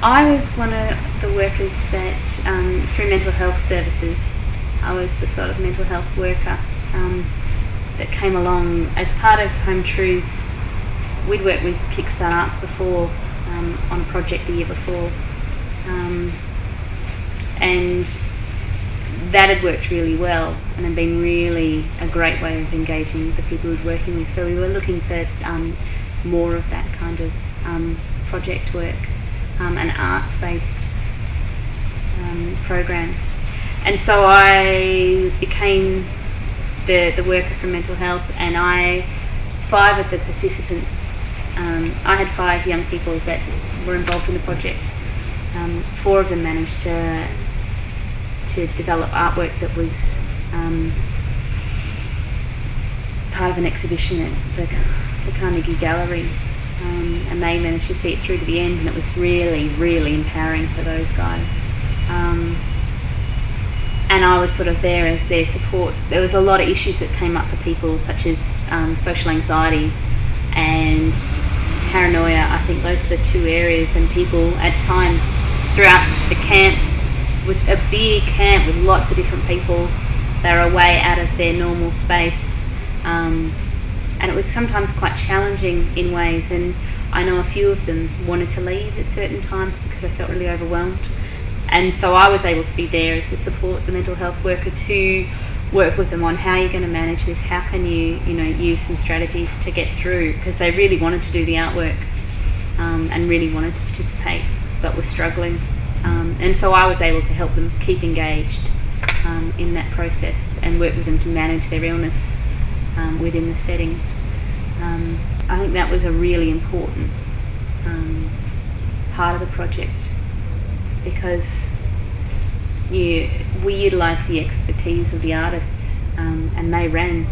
I was one of the workers that, through mental health services, I was the sort of mental health worker that came along as part of Home Truths. We'd worked with Kickstart Arts before, on a project the year before, and that had worked really well and had been really a great way of engaging the people we were working with. So we were looking for more of that kind of project work and arts-based programs. And so I became the worker for mental health, and 5 of the participants, I had 5 young people that were involved in the project. 4 of them managed to develop artwork that was part of an exhibition at the Carnegie Gallery, and they managed to see it through to the end, and it was really, really empowering for those guys. And I was sort of there as their support. There was a lot of issues that came up for people, such as social anxiety and paranoia. I think those were the 2 areas, and people at times throughout the camps, it was a big camp with lots of different people. They were away out of their normal space, and it was sometimes quite challenging in ways, and I know a few of them wanted to leave at certain times because they felt really overwhelmed. And so I was able to be there as to support the mental health worker to work with them on how you're going to manage this, how can you use some strategies to get through, because they really wanted to do the artwork and really wanted to participate but were struggling. And so I was able to help them keep engaged in that process and work with them to manage their illness within the setting. I think that was a really important part of the project, because we utilised the expertise of the artists, and they ran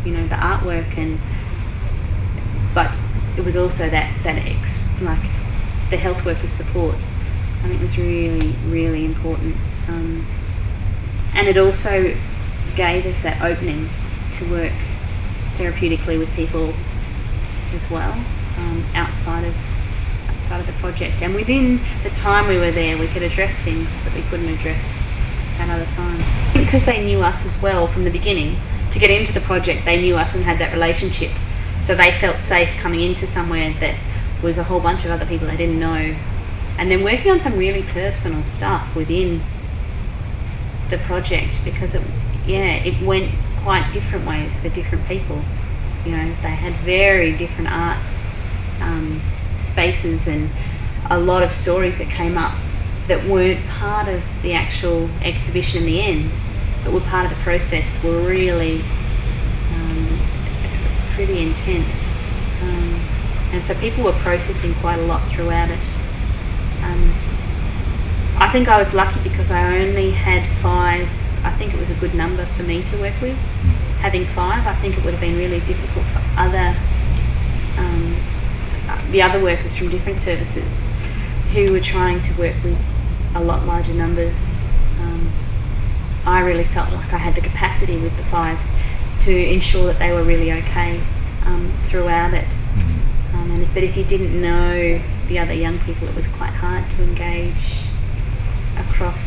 the artwork, but it was also that the health workers' support. I think it was really, really important, and it also gave us that opening to work therapeutically with people as well, outside of the project. And within the time we were there, we could address things that we couldn't address at other times, because they knew us as well from the beginning. To get into the project, they knew us and had that relationship, so they felt safe coming into somewhere that was a whole bunch of other people they didn't know, and then working on some really personal stuff within the project, because it went quite different ways for different people. They had very different art spaces, and a lot of stories that came up that weren't part of the actual exhibition in the end, but were part of the process, were really pretty intense. And so people were processing quite a lot throughout it. I think I was lucky because I only had 5. I think it was a good number for me to work with. Having 5, I think it would have been really difficult for the other workers from different services who were trying to work with a lot larger numbers. I really felt like I had the capacity with the 5 to ensure that they were really okay throughout it. But if you didn't know the other young people, it was quite hard to engage across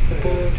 the board.